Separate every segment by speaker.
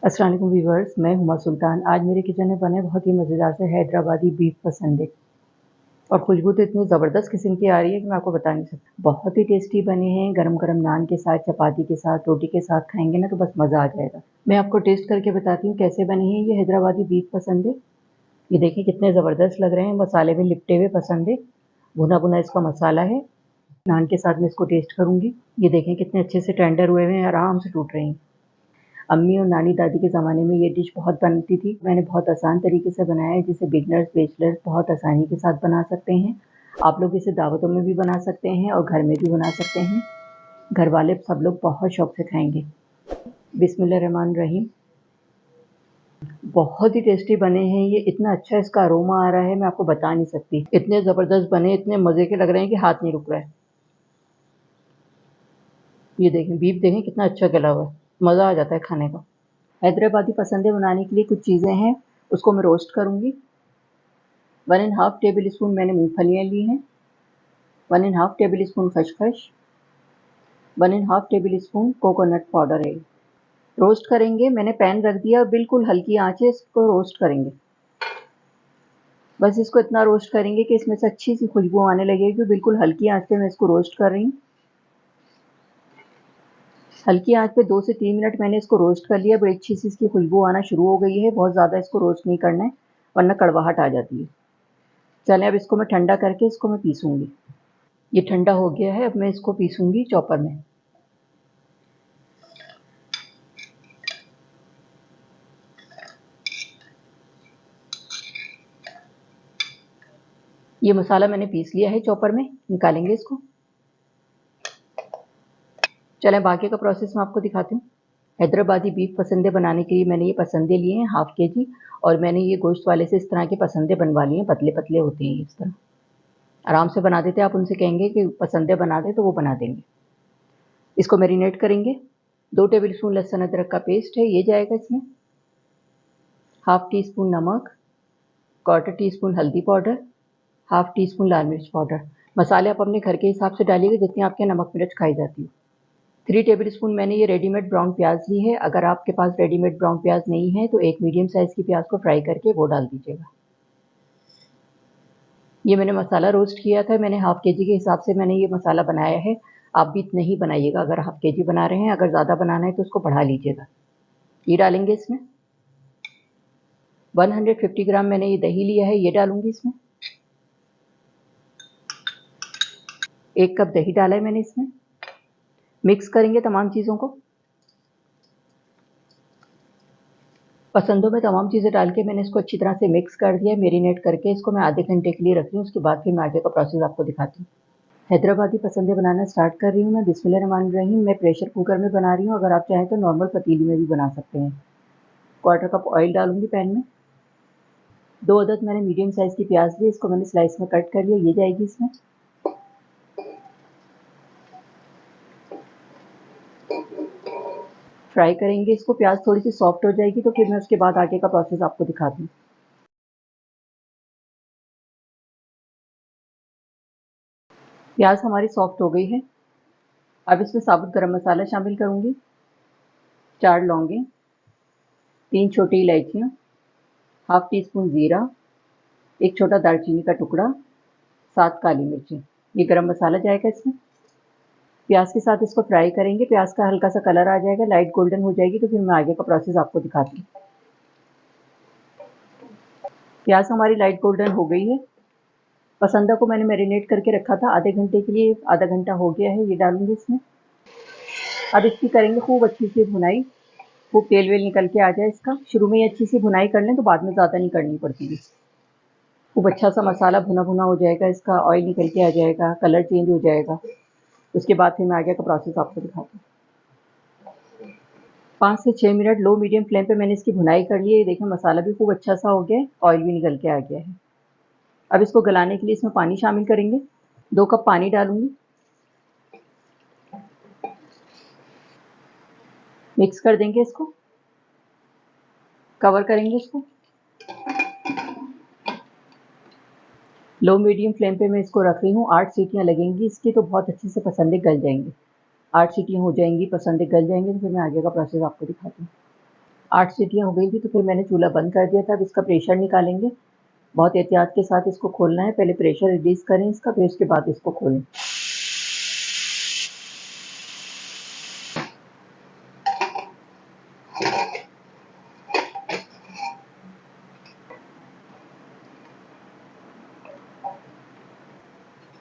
Speaker 1: अस्सलाम वालेकुम व्यूअर्स, मैं हुमा सुल्तान। आज मेरे किचन में बने बहुत ही मज़ेदार से हैदराबादी बीफ पसंदे और खुशबू तो इतनी ज़बरदस्त किस्म की आ रही है कि मैं आपको बता नहीं सकती। बहुत ही टेस्टी बने हैं। गरम-गरम नान के साथ, चपाती के साथ, रोटी के साथ खाएँगे ना तो बस मज़ा आ जाएगा। मैं आपको टेस्ट करके बताती हूँ कैसे बने हैं ये हैदराबादी बीफ पसंदे। ये देखिए कितने ज़बरदस्त लग रहे हैं, मसाले में लिपटे हुए पसंदे। भुना-भुना इसका मसाला है। नान के साथ मैं इसको टेस्ट करूँगी। ये देखें कितने अच्छे से टेंडर हुए हैं, आराम से टूट रहे हैं। अम्मी और नानी दादी के ज़माने में ये डिश बहुत बनती थी। मैंने बहुत आसान तरीके से बनाया है जिसे बिगिनर्स, बैचलर्स बहुत आसानी के साथ बना सकते हैं। आप लोग इसे दावतों में भी बना सकते हैं और घर में भी बना सकते हैं। घर वाले सब लोग बहुत शौक से खाएँगे। बिस्मिल्लाहिर्रहमानिर्रहीम। बहुत ही टेस्टी बने हैं ये, इतना अच्छा इसका अरोमा आ रहा है मैं आपको बता नहीं सकती। इतने ज़बरदस्त बने, इतने मज़े के लग रहे हैं कि हाथ नहीं रुक रहा है। ये देखें, बीफ देखें कितना अच्छा गला हुआ है, मज़ा आ जाता है खाने का। हैदराबादी पसंदे बनाने के लिए कुछ चीज़ें हैं, उसको मैं रोस्ट करूँगी। 1 एंड हाफ टेबल स्पून मैंने मूँगफलियाँ ली हैं, 1 एंड हाफ टेबल स्पून खसखस, 1 and half table spoon coconut powder है। रोस्ट करेंगे, मैंने पैन रख दिया और बिल्कुल हल्की आँच है, इसको रोस्ट करेंगे। बस इसको इतना रोस्ट करेंगे कि इसमें से अच्छी सी खुशबू आने लगेगी। बिल्कुल हल्की आँच पे मैं इसको रोस्ट कर रही हूँ। हल्की आँच पे 2 से 3 मिनट मैंने इसको रोस्ट कर लिया। बड़ी अच्छी सी इसकी खुशबू आना शुरू हो गई है। बहुत ज़्यादा इसको रोस्ट नहीं करना है वरना कड़वाहट आ जाती है। चलें अब इसको मैं ठंडा करके इसको मैं पीसूँगी। ये ठंडा हो गया है, अब मैं इसको पीसूँगी चॉपर में। ये मसाला मैंने पीस लिया है चॉपर में, निकालेंगे इसको। चलें बाकी का प्रोसेस मैं आपको दिखाती हूँ। हैदराबादी बीफ पसंदे बनाने के लिए मैंने ये पसंदे लिए हैं हाफ़ केजी और मैंने ये गोश्त वाले से इस तरह के पसंदे बनवा लिए हैं, पतले-पतले होते हैं ये इस तरह। आराम से बना देते हैं, आप उनसे कहेंगे कि पसंदे बना दें तो वो बना देंगे। इसको मैरिनेट करेंगे। 2 टेबल स्पून लहसुन अदरक का पेस्ट है, ये जाएगा इसमें। हाफ़ टी स्पून नमक, क्वार्टर टी स्पून हल्दी पाउडर, हाफ़ टी स्पून लाल मिर्च पाउडर। मसाले आप अपने घर के हिसाब से डालिएगा जितनी आपके यहाँ नमक मिर्च खाई जाती हो। 3 टेबल स्पून मैंने ये रेडीमेड ब्राउन प्याज ली है। अगर आपके पास रेडीमेड ब्राउन प्याज नहीं है तो एक मीडियम साइज़ की प्याज को फ्राई करके वो डाल दीजिएगा। ये मैंने मसाला रोस्ट किया था, मैंने हाफ़ केजी के हिसाब से मैंने ये मसाला बनाया है। आप भी इतना ही बनाइएगा अगर हाफ़ केजी बना रहे हैं, अगर ज़्यादा बनाना है तो उसको बढ़ा लीजिएगा। ये डालेंगे इसमें। 150 ग्राम मैंने ये दही लिया है, ये डालूँगी इसमें। 1 कप दही डाला है मैंने इसमें। मिक्स करेंगे तमाम चीज़ों को। पसंदों में तमाम चीज़ें डाल के मैंने इसको अच्छी तरह से मिक्स कर दिया है, मैरिनेट करके इसको मैं आधे घंटे के लिए रख रही हूँ, उसके बाद फिर मैं आगे का प्रोसेस आपको दिखाती हूँ। हैदराबादी पसंदे बनाना स्टार्ट कर रही हूँ मैं। बिस्मिल्लाहिर्रहमानिर्रहीम। मैं प्रेशर कुकर में बना रही हूँ, अगर आप चाहें तो नॉर्मल पतीली में भी बना सकते हैं। क्वार्टर कप ऑयल डालूँगी पैन में। 2 अदद मैंने मीडियम साइज़ की प्याज ली, इसको मैंने स्लाइस में कट कर लिया, ये जाएगी इसमें। फ्राई करेंगे इसको, प्याज थोड़ी सी सॉफ्ट हो जाएगी तो फिर मैं उसके बाद आगे का प्रोसेस आपको दिखाती हूँ। प्याज हमारी सॉफ्ट हो गई है। अब इसमें साबुत गरम मसाला शामिल करूँगी, 4 लौंगे, 3 छोटी इलायचियाँ, हाफ़ टी स्पून ज़ीरा, 1 छोटा दालचीनी का टुकड़ा, 7 काली मिर्चें। ये गरम मसाला जाएगा इसमें। प्याज के साथ इसको फ्राई करेंगे। प्याज का हल्का सा कलर आ जाएगा, लाइट गोल्डन हो जाएगी तो फिर मैं आगे का प्रोसेस आपको दिखाती हूँ। प्याज हमारी लाइट गोल्डन हो गई है। पसंदा को मैंने मैरिनेट करके रखा था आधे घंटे के लिए, आधा घंटा हो गया है, ये डालूँगी इसमें। अब इसकी करेंगे खूब अच्छी सी भुनाई, खूब तेल वेल निकल के आ जाए इसका। शुरू में ही अच्छी सी भुनाई कर लें तो बाद में ज़्यादा नहीं करनी पड़ती है। खूब अच्छा सा मसाला भुना भुना हो जाएगा, इसका ऑयल निकल के आ जाएगा, कलर चेंज हो जाएगा। उसके बाद फिर मैं आगे का प्रोसेस आपको दिखाती हूँ। 5 से 6 मिनट लो मीडियम फ्लेम पे मैंने इसकी भुनाई कर ली है। ये देखें मसाला भी खूब अच्छा सा हो गया है, ऑयल भी निकल के आ गया है। अब इसको गलाने के लिए इसमें पानी शामिल करेंगे। 2 कप पानी डालूँगी। मिक्स कर देंगे इसको, कवर करेंगे इसको। लो मीडियम फ्लेम पे मैं इसको रख रही हूँ। 8 सीटियाँ लगेंगी इसकी तो बहुत अच्छे से पसंदे गल जाएंगी। 8 सीटियाँ हो जाएंगी, पसंदे गल जाएंगे तो फिर मैं आगे का प्रोसेस आपको दिखाती हूँ। 8 सीटियाँ हो गई थी तो फिर मैंने चूल्हा बंद कर दिया था। अब इसका प्रेशर निकालेंगे। बहुत एहतियात के साथ इसको खोलना है। पहले प्रेशर रिलीज़ करें इसका, फिर उसके बाद इसको खोलें।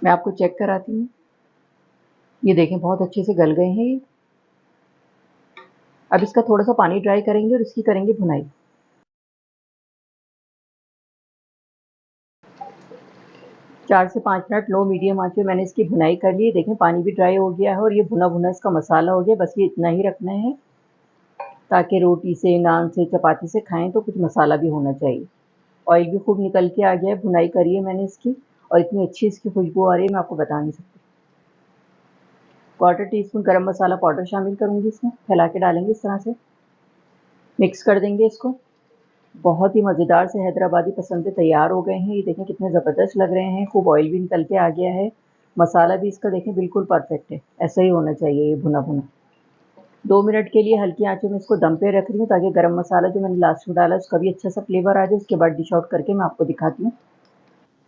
Speaker 1: मैं आपको चेक कराती हूँ। ये देखें बहुत अच्छे से गल गए हैं ये। अब इसका थोड़ा-सा पानी ड्राई करेंगे और इसकी करेंगे भुनाई। 4 से 5 मिनट लो मीडियम आँच पे मैंने इसकी भुनाई कर ली है। देखें पानी भी ड्राई हो गया है और ये भुना-भुना इसका मसाला हो गया। बस ये इतना ही रखना है ताकि रोटी से, नान से, चपाती से खाएँ तो कुछ मसाला भी होना चाहिए। ऑयल भी खूब निकल के आ गया है। भुनाई करी है मैंने इसकी और इतनी अच्छी इसकी खुशबू आ रही है मैं आपको बता नहीं सकती। क्वार्टर टीस्पून गरम मसाला पाउडर शामिल करूँगी इसमें। फैला के डालेंगे इस तरह से। मिक्स कर देंगे इसको। बहुत ही मज़ेदार से हैदराबादी पसंदे तैयार हो गए हैं। ये देखें कितने ज़बरदस्त लग रहे हैं। खूब ऑयल भी निकल के आ गया है। मसाला भी इसका देखें बिल्कुल परफेक्ट है। ऐसा ही होना चाहिए ये भुना-भुना। 2 मिनट के लिए हल्की आँच में इसको दम पे रख रही हूँ ताकि गरम मसाला जो मैंने लास्ट में डाला उसका भी अच्छा सा फ्लेवर आ जाए। उसके बाद डिश आउट करके मैं आपको दिखाती हूँ।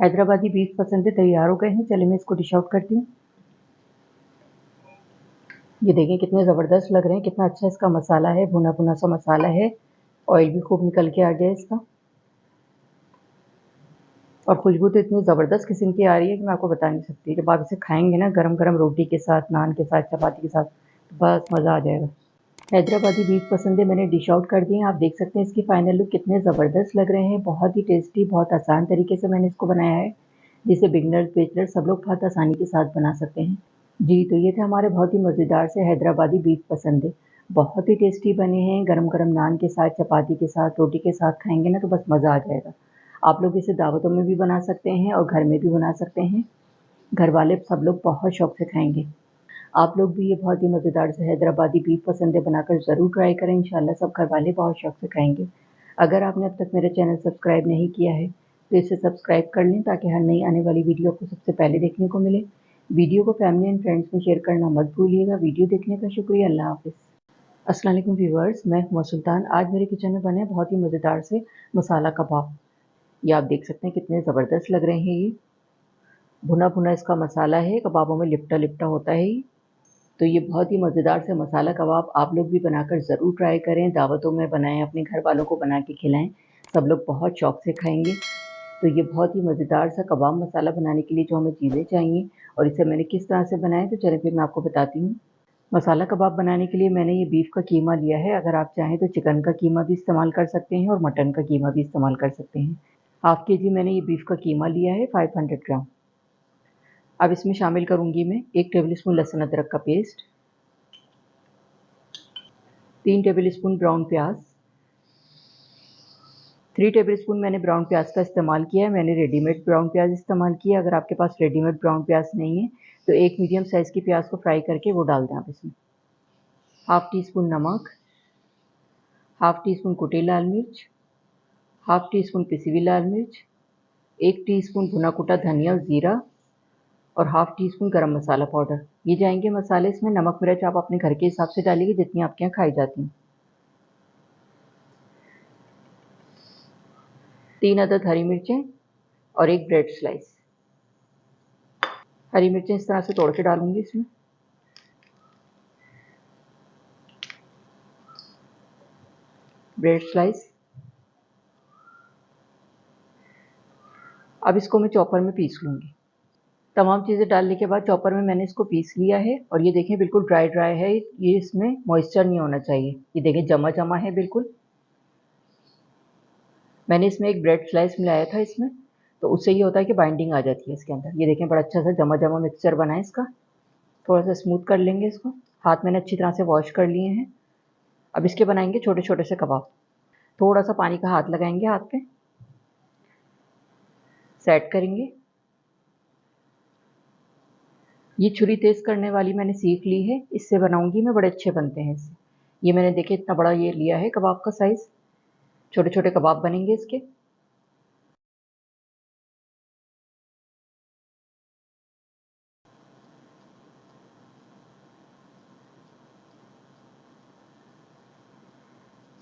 Speaker 1: हैदराबादी बीफ पसंदे तैयार हो गए हैं। चलिए मैं इसको डिश आउट करती हूँ। ये देखें कितने ज़बरदस्त लग रहे हैं। कितना अच्छा इसका मसाला है। भुना-भुना सा मसाला है। ऑयल भी खूब निकल के आ गया है इसका। और खुशबू तो इतनी ज़बरदस्त किस्म की आ रही है कि मैं आपको बता नहीं सकती। जब आप इसे खाएँगे ना गरम-गरम रोटी के साथ, नान के साथ, चपाती के साथ, तो बस मज़ा आ जाएगा। हैदराबादी बीफ पसंदे मैंने डिश आउट कर दिए हैं। आप देख सकते हैं इसकी फाइनल लुक कितने ज़बरदस्त लग रहे हैं। बहुत ही टेस्टी, बहुत आसान तरीके से मैंने इसको बनाया है, जिसे बिगिनर्स, बैचलर्स सब लोग बहुत आसानी के साथ बना सकते हैं। जी, तो ये थे हमारे बहुत ही मज़ेदार से हैदराबादी बीफ पसंदे। बहुत ही टेस्टी बने हैं। गरम-गरम नान के साथ, चपाती के साथ, रोटी के साथ खाएँगे ना तो बस मज़ा आ जाएगा। आप लोग इसे दावतों में भी बना सकते हैं और घर में भी बना सकते हैं। घरवाले सब लोग बहुत शौक से खाएँगे। आप लोग भी ये बहुत ही मज़ेदार से हैदराबादी बीफ पसंदे बनाकर ज़रूर ट्राई करें। इंशाल्लाह सब घरवाले बहुत शौक से खाएँगे। अगर आपने अब तक मेरा चैनल सब्सक्राइब नहीं किया है, तो इसे सब्सक्राइब कर लें ताकि हर नई आने वाली वीडियो आपको सबसे पहले देखने को मिले। वीडियो को फैमिली एंड फ्रेंड्स में शेयर करना मत भूलिएगा। वीडियो देखने का शुक्रिया। अल्लाह हाफ़िज़। अस्सलाम वालेकुम व्यूअर्स, मैं हुमा सुल्तान। आज मेरे किचन में बने बहुत ही मज़ेदार से मसाला कबाब। ये आप देख सकते हैं कितने ज़बरदस्त लग रहे हैं ये। भुना-भुना इसका मसाला है, कबाबों में लिपटा-लिपटा होता है ये। तो ये बहुत ही मज़ेदार से मसाला कबाब आप लोग भी बनाकर ज़रूर ट्राई करें। दावतों में बनाएँ, अपने घर वालों को बना के खिलाएँ। सब लोग बहुत शौक से खाएँगे। तो ये बहुत ही मज़ेदार सा कबाब मसाला बनाने के लिए जो हमें चीज़ें चाहिए और इसे मैंने किस तरह से बनाया तो चलें फिर मैं आपको बताती हूँ। मसाला कबाब बनाने के लिए मैंने ये बीफ का कीमा लिया है। अगर आप चाहें तो चिकन का कीमा भी इस्तेमाल कर सकते हैं और मटन का कीमा भी इस्तेमाल कर सकते हैं। हाफ़ केजी मैंने ये बीफ का कीमा लिया है 500 ग्राम। अब इसमें शामिल करूँगी मैं 1 टेबलस्पून लहसुन अदरक का पेस्ट, 3 टेबलस्पून ब्राउन प्याज, 3 टेबलस्पून मैंने ब्राउन प्याज का इस्तेमाल किया है। मैंने रेडीमेड ब्राउन प्याज इस्तेमाल किया है। अगर आपके पास रेडीमेड ब्राउन प्याज नहीं है तो एक मीडियम साइज़ की प्याज को फ्राई करके वो डाल दें आप इसमें। हाफ़ टी स्पून नमक, हाफ़ टी स्पून कुटी लाल मिर्च, हाफ़ टी स्पून पिसी हुई लाल मिर्च, 1 टीस्पून भुना कुटा धनिया और ज़ीरा और हाफ़ टी स्पून गरम मसाला पाउडर। ये जाएंगे मसाले इसमें। नमक मिर्च आप अपने घर के हिसाब से डालिए जितनी आपके यहाँ खाई जाती हैं। 3 अदद हरी मिर्चें और 1 ब्रेड स्लाइस। हरी मिर्चें इस तरह से तोड़ के डालूंगी इसमें। Bread slice. अब इसको मैं चॉपर में पीस लूँगी। तमाम चीज़ें डालने के बाद चॉपर में मैंने इसको पीस लिया है और ये देखें बिल्कुल ड्राई ड्राई है। ये इसमें मॉइस्चर नहीं होना चाहिए। ये देखें जमा जमा है बिल्कुल। मैंने इसमें एक ब्रेड स्लाइस मिलाया था इसमें, तो उससे ये होता है कि बाइंडिंग आ जाती है इसके अंदर। ये देखें बड़ा अच्छा सा जमा जमा मिक्सचर बना है इसका। थोड़ा सा स्मूथ कर लेंगे इसको। हाथ मैंने अच्छी तरह से वॉश कर लिए हैं। अब इसके बनाएंगे छोटे छोटे से कबाब। थोड़ा सा पानी का हाथ लगाएंगे हाथ पे, सेट करेंगे। ये छुरी तेज़ करने वाली मैंने सीख ली है, इससे बनाऊंगी मैं, बड़े अच्छे बनते हैं इससे। ये मैंने देखिए इतना बड़ा ये लिया है कबाब का साइज़। छोटे छोटे कबाब बनेंगे इसके।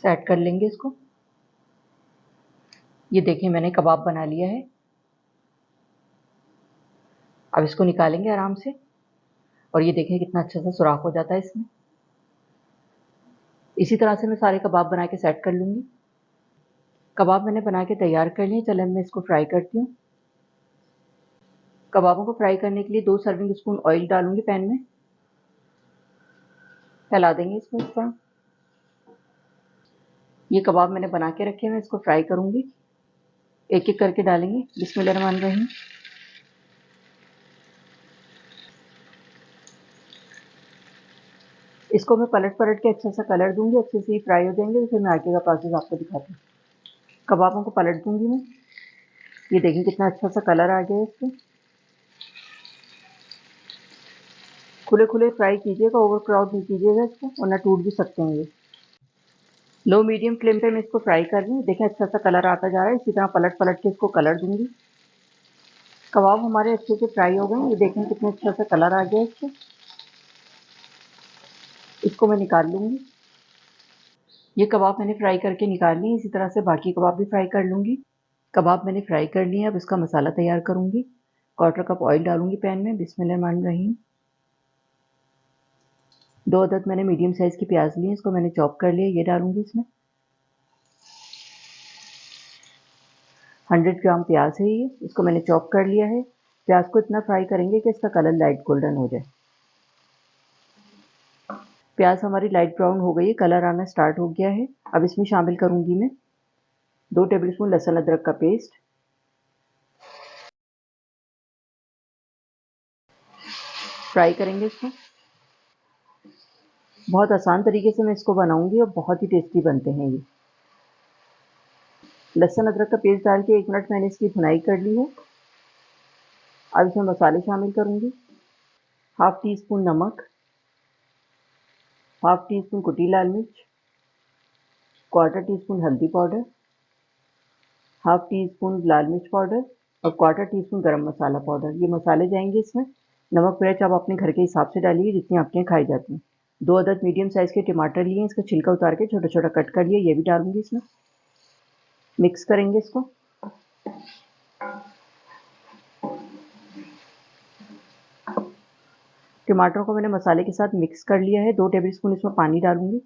Speaker 1: सेट कर लेंगे इसको। ये देखिए मैंने कबाब बना लिया है। अब इसको निकालेंगे आराम से और ये देखिए कितना अच्छा सा सुराख हो जाता है इसमें। इसी तरह से मैं सारे कबाब बना के सेट कर लूँगी। कबाब मैंने बना के तैयार कर लिए। चलो मैं इसको फ्राई करती हूँ। कबाबों को फ्राई करने के लिए 2 सर्विंग स्पून ऑयल डालूंगी पैन में। फैला देंगे इसको इस तरह। ये कबाब मैंने बना के रखे हैं, इसको फ्राई करूंगी। एक एक करके डालेंगे। बिस्मिल्लाहिर्रहमानिर्रहीम। इसको मैं पलट पलट के अच्छा सा कलर दूंगी। अच्छे से फ्राई हो जाएंगे तो फिर मैं आगे का प्रोसेस आपको दिखाती हूँ। कबाबों को पलट दूंगी मैं। ये देखिए कितना अच्छा सा कलर आ गया है इसको। खुले खुले फ्राई कीजिएगा, ओवर क्राउड नहीं कीजिएगा इसको, वरना टूट भी सकते हैं ये। लो मीडियम फ्लेम पे मैं इसको फ्राई कर रही हूँ। देखें अच्छा सा कलर आता जा रहा है। इसी तरह पलट पलट के इसको कलर दूंगी। कबाब हमारे अच्छे से फ्राई हो गए। ये देखें कितना अच्छा सा कलर आ गया इसको। इसको मैं निकाल लूंगी। ये कबाब मैंने फ्राई करके निकाल ली। इसी तरह से बाकी कबाब भी फ्राई कर लूंगी। कबाब मैंने फ्राई कर लिए। अब इसका मसाला तैयार करूंगी। 1/4 कप ऑयल डालूंगी पैन में। बिस्मिल्लाहिर्रहमानिर्रहीम। 2 अदद मैंने मीडियम साइज़ की प्याज ली है, इसको मैंने चॉप कर लिया। ये डालूंगी इसमें। 100 ग्राम प्याज है ये, इसको मैंने चॉप कर लिया है। प्याज को इतना फ्राई करेंगे कि इसका कलर लाइट गोल्डन हो जाए। प्याज हमारी लाइट ब्राउन हो गई है, कलर आना स्टार्ट हो गया है। अब इसमें शामिल करूंगी मैं 2 टेबलस्पून लहसुन अदरक का पेस्ट। फ्राई करेंगे इसको। बहुत आसान तरीके से मैं इसको बनाऊंगी और बहुत ही टेस्टी बनते हैं ये। लहसुन अदरक का पेस्ट डाल के 1 मिनट मैंने इसकी भुनाई कर ली है। अब इसमें मसाले शामिल करूंगी। हाफ टी स्पून नमक, हाफ टी स्पून कुटी लाल मिर्च, 1/4 टी स्पून हल्दी पाउडर, हाफ टी स्पून लाल मिर्च पाउडर और 1/4 टी स्पून गरम मसाला पाउडर। ये मसाले जाएंगे इसमें। नमक मिर्च आप अपने घर के हिसाब से डालिए जितनी आपके यहाँ खाई जाती हैं। 2 अदद मीडियम साइज़ के टमाटर लिए, इसका छिलका उतार के छोटा छोटा कट कर लिया। ये भी डालूंगी इसमें। मिक्स करेंगे इसको। टमाटरों को मैंने मसाले के साथ मिक्स कर लिया है। 2 टेबल स्पून इसमें पानी डालूंगी।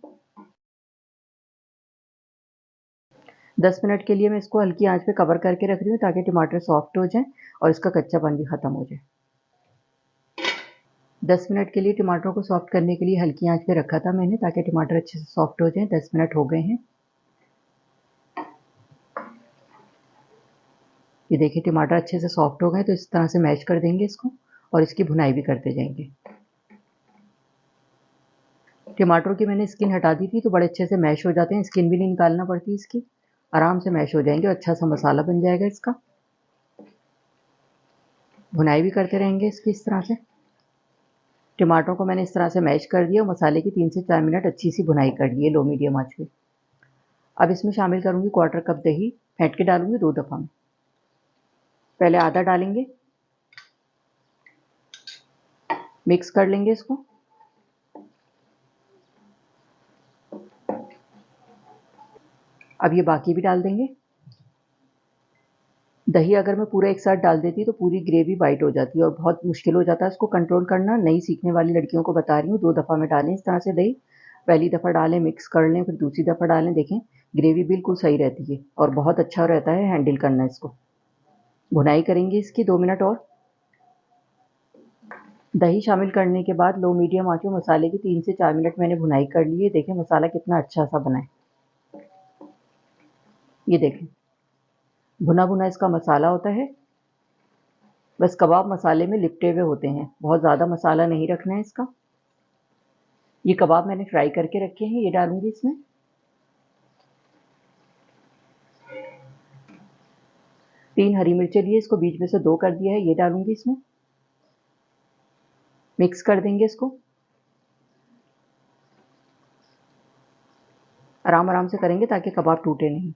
Speaker 1: 10 मिनट के लिए मैं इसको हल्की आंच पे कवर करके रख रही हूँ ताकि टमाटर सॉफ्ट हो जाए और इसका कच्चापन भी ख़त्म हो जाए। 10 मिनट के लिए टमाटरों को सॉफ्ट करने के लिए हल्की आंच पे रखा था मैंने ताकि टमाटर अच्छे से सॉफ्ट हो जाएं। 10 मिनट हो गए हैं। ये देखिए टमाटर अच्छे से सॉफ्ट हो गए, तो इस तरह से मैश कर देंगे इसको और इसकी भुनाई भी करते जाएंगे। टमाटरों की मैंने स्किन हटा दी थी तो बड़े अच्छे से मैश हो जाते हैं। स्किन भी नहीं निकालना पड़ती इसकी, आराम से मैश हो जाएंगे और अच्छा सा मसाला बन जाएगा इसका। भुनाई भी करते रहेंगे इसकी इस तरह से। टमाटरों को मैंने इस तरह से मैश कर दिया और मसाले की 3 से 4 मिनट अच्छी सी भुनाई कर ली है लो मीडियम आंच पे। अब इसमें शामिल करूंगी 1/4 कप दही। फेंट के डालूंगी 2 दफ़ा में। पहले आधा डालेंगे, मिक्स कर लेंगे इसको। अब ये बाकी भी डाल देंगे। दही अगर मैं पूरा एक साथ डाल देती तो पूरी ग्रेवी वाइट हो जाती है और बहुत मुश्किल हो जाता है इसको कंट्रोल करना। नई सीखने वाली लड़कियों को बता रही हूँ, 2 दफ़ा में डालें इस तरह से दही। पहली दफ़ा डालें, मिक्स कर लें, फिर दूसरी दफ़ा डालें। देखें ग्रेवी बिल्कुल सही रहती है और बहुत अच्छा रहता है हैंडल करना इसको। भुनाई करेंगे इसकी 2 मिनट और। दही शामिल करने के बाद लो मीडियम आंच में मसाले की 3 से 4 मिनट मैंने भुनाई कर ली है। देखें मसाला कितना अच्छा सा बना है। ये देखें भुना भुना इसका मसाला होता है। बस कबाब मसाले में लिपटे हुए होते हैं, बहुत ज़्यादा मसाला नहीं रखना है इसका। ये कबाब मैंने फ्राई करके रखे हैं, ये डालूंगी इसमें। तीन हरी मिर्चें लिए, इसको बीच में से 2 कर दिया है, ये डालूंगी इसमें। मिक्स कर देंगे इसको। आराम आराम से करेंगे ताकि कबाब टूटे नहीं।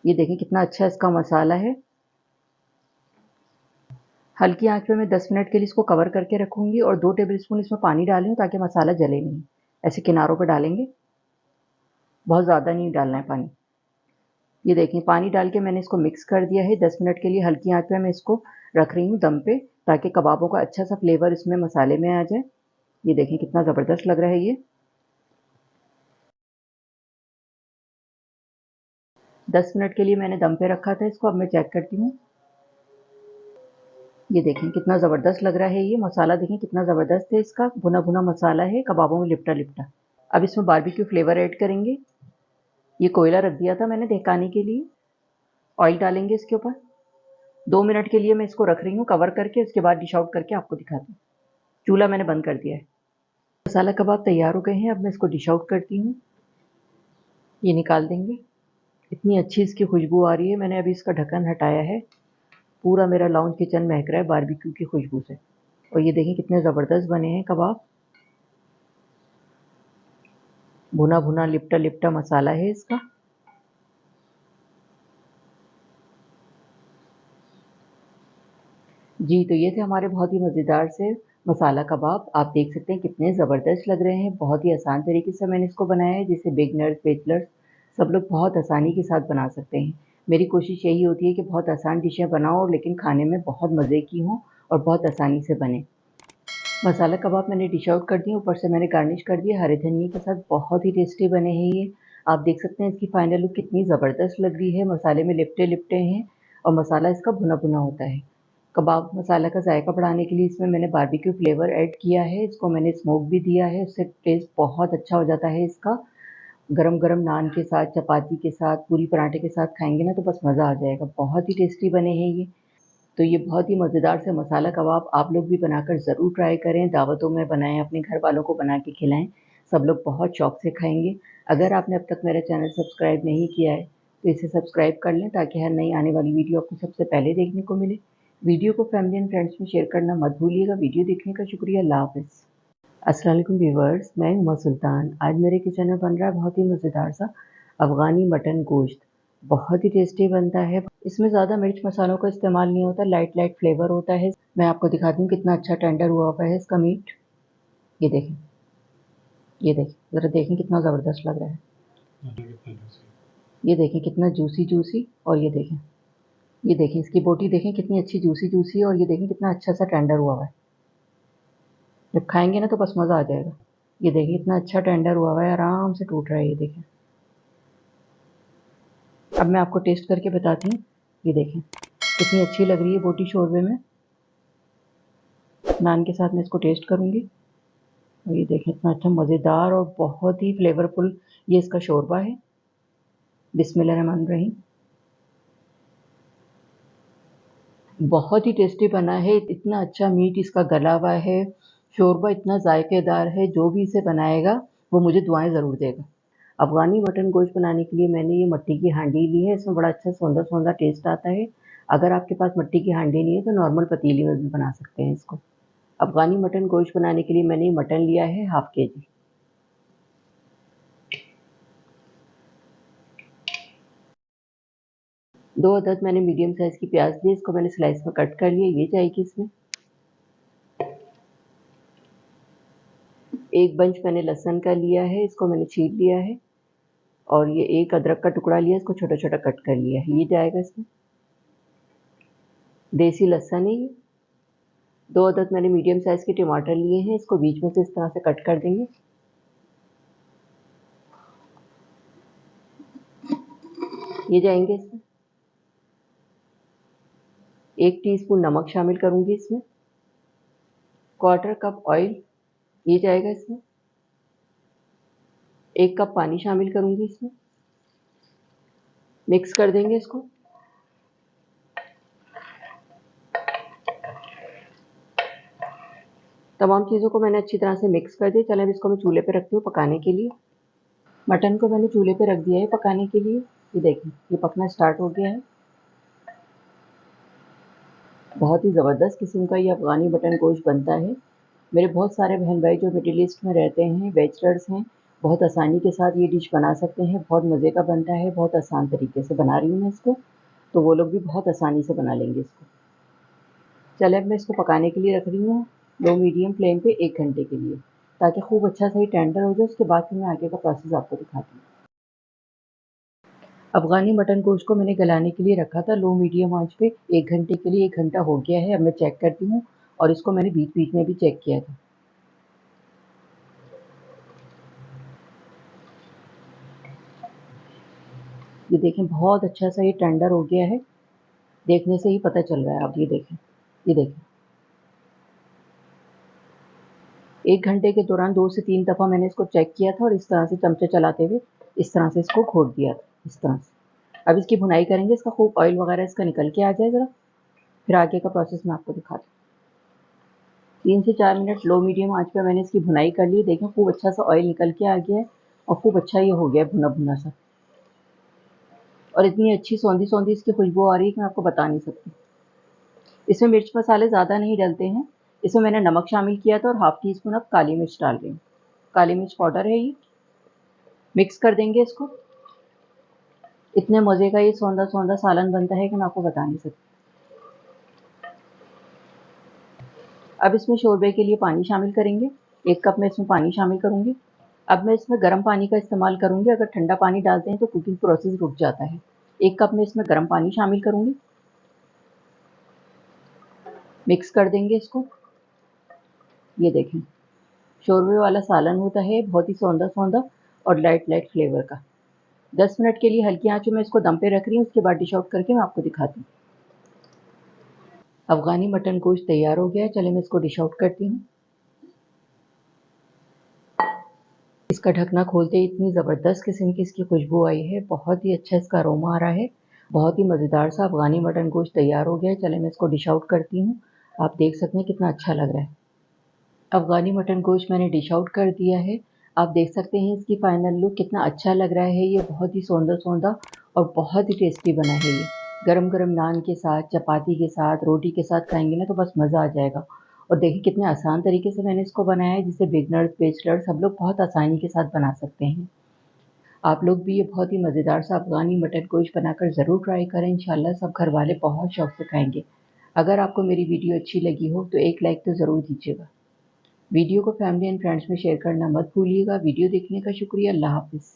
Speaker 1: ये देखें कितना अच्छा इसका मसाला है। हल्की आंच पे मैं 10 मिनट के लिए इसको कवर करके रखूंगी और 2 टेबल स्पून इसमें पानी डाली हूँ ताकि मसाला जले नहीं। ऐसे किनारों पर डालेंगे, बहुत ज़्यादा नहीं डालना है पानी। ये देखें पानी डाल के मैंने इसको मिक्स कर दिया है। 10 मिनट के लिए हल्की आंच पे मैं इसको रख रही हूँ दम पे, ताकि कबाबों का अच्छा सा फ्लेवर इसमें मसाले में आ जाए। ये देखें कितना ज़बरदस्त लग रहा है ये। 10 मिनट के लिए मैंने दम पे रखा था इसको। अब मैं चेक करती हूँ। ये देखें कितना ज़बरदस्त लग रहा है ये मसाला। देखें कितना ज़बरदस्त है, इसका भुना भुना मसाला है, कबाबों में लिपटा लिपटा। अब इसमें बारबेक्यू फ्लेवर ऐड करेंगे। ये कोयला रख दिया था मैंने दहकाने के लिए। ऑयल डालेंगे इसके ऊपर। 2 मिनट के लिए मैं इसको रख रही हूँ कवर करके, उसके बाद डिश आउट करके आपको दिखाती हूँ। चूल्हा मैंने बंद कर दिया है। मसाला कबाब तैयार हो गए हैं। अब मैं इसको डिश आउट करती हूँ। ये निकाल देंगे। इतनी अच्छी इसकी खुशबू आ रही है। मैंने अभी इसका ढक्कन हटाया है। पूरा मेरा लाउंज किचन महक रहा है बारबेक्यू की खुशबू से। और ये देखें कितने ज़बरदस्त बने हैं कबाब। भुना भुना लिपटा लिपटा मसाला है इसका। जी, तो ये थे हमारे बहुत ही मज़ेदार से मसाला कबाब। आप देख सकते हैं कितने ज़बरदस्त लग रहे हैं। बहुत ही आसान तरीके से मैंने इसको बनाया है, जिसे बिगिनर्स, बैचलर्स सब लोग बहुत आसानी के साथ बना सकते हैं। मेरी कोशिश यही होती है कि बहुत आसान डिशें बनाऊँ, और लेकिन खाने में बहुत मज़े की हों और बहुत आसानी से बने। मसाला कबाब मैंने डिश आउट कर दिए, ऊपर से मैंने गार्निश कर दिया हरे धनिये के साथ। बहुत ही टेस्टी बने हैं ये। आप देख सकते हैं इसकी फाइनल लुक कितनी ज़बरदस्त लग रही है। मसाले में लिपटे-लिपटे हैं और मसाला इसका भुना-भुना होता है। कबाब मसाला का जायका बढ़ाने के लिए इसमें मैंने बारबेक्यू फ्लेवर ऐड किया है। इसको मैंने स्मोक भी दिया है, उससे टेस्ट बहुत अच्छा हो जाता है इसका। गरम-गरम नान के साथ, चपाती के साथ, पूरी पराठे के साथ खाएँगे ना तो बस मज़ा आ जाएगा। बहुत ही टेस्टी बने हैं ये। तो ये बहुत ही मज़ेदार से मसाला कबाब आप लोग भी बनाकर ज़रूर ट्राई करें। दावतों में बनाएँ, अपने घर वालों को बना के खिलाएँ। सब लोग बहुत शौक से खाएँगे। अगर आपने अब तक मेरा चैनल सब्सक्राइब नहीं किया है, तो इसे सब्सक्राइब कर लें, ताकि हर नई आने वाली वीडियो आपको सबसे पहले देखने को मिले। वीडियो को फैमिली एंड फ्रेंड्स में शेयर करना मत भूलिएगा। वीडियो देखने का शुक्रिया। अल्लाह हाफ़िज़। अस्सलाम वालेकुम व्यूअर्स, मैं उमा सुल्तान। आज मेरे किचन में बन रहा है बहुत ही मज़ेदार सा अफ़गानी मटन गोश्त। बहुत ही टेस्टी बनता है। इसमें ज़्यादा मिर्च मसालों का इस्तेमाल नहीं होता, लाइट लाइट फ्लेवर होता है। मैं आपको दिखाती हूँ कितना अच्छा टेंडर हुआ हुआ है इसका मीट। ये देखें, ये देखें, ज़रा देखें कितना ज़बरदस्त लग रहा है। ये देखें कितना जूसी जूसी, और ये देखें इसकी बोटी देखें कितनी अच्छी जूसी जूसी है, और ये देखें कितना अच्छा सा टेंडर हुआ हुआ है। जब खाएंगे ना तो बस मज़ा आ जाएगा। ये देखिए इतना अच्छा टेंडर हुआ हुआ है, आराम से टूट रहा है। ये देखें। अब मैं आपको टेस्ट करके बताती हूँ। ये देखें कितनी अच्छी लग रही है बोटी शोरबे में। नान के साथ मैं इसको टेस्ट करूँगी। और ये देखें इतना अच्छा मज़ेदार और बहुत ही फ्लेवरफुल ये इसका शोरबा है। बिस्मिल्लाहिर्रहमानिर्रहीम। बहुत ही टेस्टी बना है। इतना अच्छा मीट इसका गला हुआ है। शोरबा इतना जायकेदार है, जो भी इसे बनाएगा वो मुझे दुआएं ज़रूर देगा। अफ़गानी मटन गोश्त बनाने के लिए मैंने ये मिट्टी की हांडी ली है। इसमें बड़ा अच्छा सौंधा-सौंधा टेस्ट आता है। अगर आपके पास मिट्टी की हांडी नहीं है तो नॉर्मल पतीली में भी बना सकते हैं इसको। अफ़गानी मटन गोश्त बनाने के लिए मैंने ये मटन लिया है हाफ़ केजी। 2 अदद मैंने मीडियम साइज़ की प्याज़ ली, इसको मैंने स्लाइस में कट कर लिया। ये जाएगी इसमें। 1 बंच मैंने लहसुन का लिया है, इसको मैंने छील लिया है। और ये 1 अदरक का टुकड़ा लिया, इसको छोटा-छोटा कट कर लिया है। ये जाएगा इसमें। देसी लहसुन है ये। 2 अदद मैंने मीडियम साइज़ के टमाटर लिए हैं, इसको बीच में से इस तरह से कट कर देंगे। ये जाएँगे इसमें। 1 टीस्पून नमक शामिल करूँगी इसमें। क्वार्टर कप ऑयल, ये जाएगा इसमें। 1 कप पानी शामिल करूँगी इसमें। मिक्स कर देंगे इसको। तमाम चीज़ों को मैंने अच्छी तरह से मिक्स कर दिया। चलें अब इसको मैं चूल्हे पे रखती हूँ पकाने के लिए। मटन को मैंने चूल्हे पे रख दिया है पकाने के लिए। ये देखिए, ये पकना स्टार्ट हो गया है। बहुत ही ज़बरदस्त किस्म का ये अफ़गानी मटन गोश्त बनता है। मेरे बहुत सारे बहन-भाई जो मिडिल ईस्ट में रहते हैं, बैचलर्स हैं, बहुत आसानी के साथ ये डिश बना सकते हैं। बहुत मज़े का बनता है, बहुत आसान तरीके से बना रही हूँ मैं इसको, तो वो लोग भी बहुत आसानी से बना लेंगे इसको। चलें अब मैं इसको पकाने के लिए रख रही हूँ लो मीडियम फ्लेम पे 1 घंटे के लिए। ताकि खूब अच्छा सही टेंडर हो जाए। उसके बाद फिर मैं आगे का प्रोसेस आपको दिखाती हूँ। अफ़गानी मटन गोश्त को मैंने गलाने के लिए रखा था लो मीडियम आंच पे 1 घंटे के लिए। 1 घंटा हो गया है, अब मैं चेक करती हूँ और इसको मैंने बीच-बीच में भी चेक किया था। ये देखें बहुत अच्छा सा ये टेंडर हो गया है, देखने से ही पता चल रहा है। आप ये देखें, ये देखें। 1 घंटे के दौरान 2 से 3 दफ़ा मैंने इसको चेक किया था और इस तरह से चमचे चलाते हुए इस तरह से इसको घोट दिया था, इस तरह से। अब इसकी भुनाई करेंगे, इसका खूब ऑयल वगैरह इसका निकल के आ जाए ज़रा, फिर आगे का प्रोसेस मैं आपको दिखाती हूँ। 3 से 4 मिनट लो मीडियम आँच पे मैंने इसकी भुनाई कर ली। देखें खूब अच्छा सा ऑयल निकल के आ गया है और खूब अच्छा ये हो गया है भुना-भुना सा। और इतनी अच्छी सौंधी-सौंधी इसकी खुशबू आ रही है कि मैं आपको बता नहीं सकती। इसमें मिर्च मसाले ज़्यादा नहीं डलते हैं। इसमें मैंने नमक शामिल किया था और हाफ़ टी स्पून अब काली मिर्च डाल रही हूँ। काली मिर्च पाउडर है ये। मिक्स कर देंगे इसको। इतने मज़े का ये सौंधा-सौंधा सालन बनता है कि मैं आपको बता नहीं सकती। अब इसमें शोरबे के लिए पानी शामिल करेंगे। 1 कप मैं इसमें पानी शामिल करूँगी। अब मैं इसमें गर्म पानी का इस्तेमाल करूँगी। अगर ठंडा पानी डालते हैं तो कुकिंग प्रोसेस रुक जाता है। 1 कप मैं इसमें गर्म पानी शामिल करूँगी। मिक्स कर देंगे इसको। ये देखें, शोरबे वाला सालन होता है, बहुत ही सौंधा-सौंधा और लाइट-लाइट फ्लेवर का। 10 मिनट के लिए हल्की आँच में मैं इसको दम पे रख रही हूँ, उसके बाद डिश आउट करके मैं आपको दिखाती हूँ। अफ़गानी मटन गोश्त तैयार हो गया है, चलिए मैं इसको डिश आउट करती हूँ। इसका ढकना खोलते ही इतनी ज़बरदस्त किस्म की इसकी खुशबू आई है, बहुत ही अच्छा इसका अरोमा आ रहा है। बहुत ही मज़ेदार सा अफ़गानी मटन गोश्त तैयार हो गया है, चलिए मैं इसको डिश आउट करती हूँ। आप देख सकते हैं कितना अच्छा लग रहा है। अफ़गानी मटन गोश्त मैंने डिश आउट कर दिया है। आप देख सकते हैं इसकी फ़ाइनल लुक कितना अच्छा लग रहा है। ये बहुत ही सौंधा-सौंधा और बहुत ही टेस्टी बना है ये। गरम-गरम नान के साथ, चपाती के साथ, रोटी के साथ खाएँगे ना तो बस मज़ा आ जाएगा। और देखिए कितने आसान तरीके से मैंने इसको बनाया है जिसे बिगिनर्स, बैचलर्स सब लोग बहुत आसानी के साथ बना सकते हैं। आप लोग भी ये बहुत ही मज़ेदार सा अफ़गानी मटन गोश्त बनाकर ज़रूर ट्राई करें। इंशाल्लाह सब घरवाले बहुत शौक से खाएँगे। अगर आपको मेरी वीडियो अच्छी लगी हो तो एक लाइक तो ज़रूर दीजिएगा। वीडियो को फैमिली एंड फ्रेंड्स में शेयर करना मत भूलिएगा। वीडियो देखने का शुक्रिया। अल्लाह हाफ़िज़।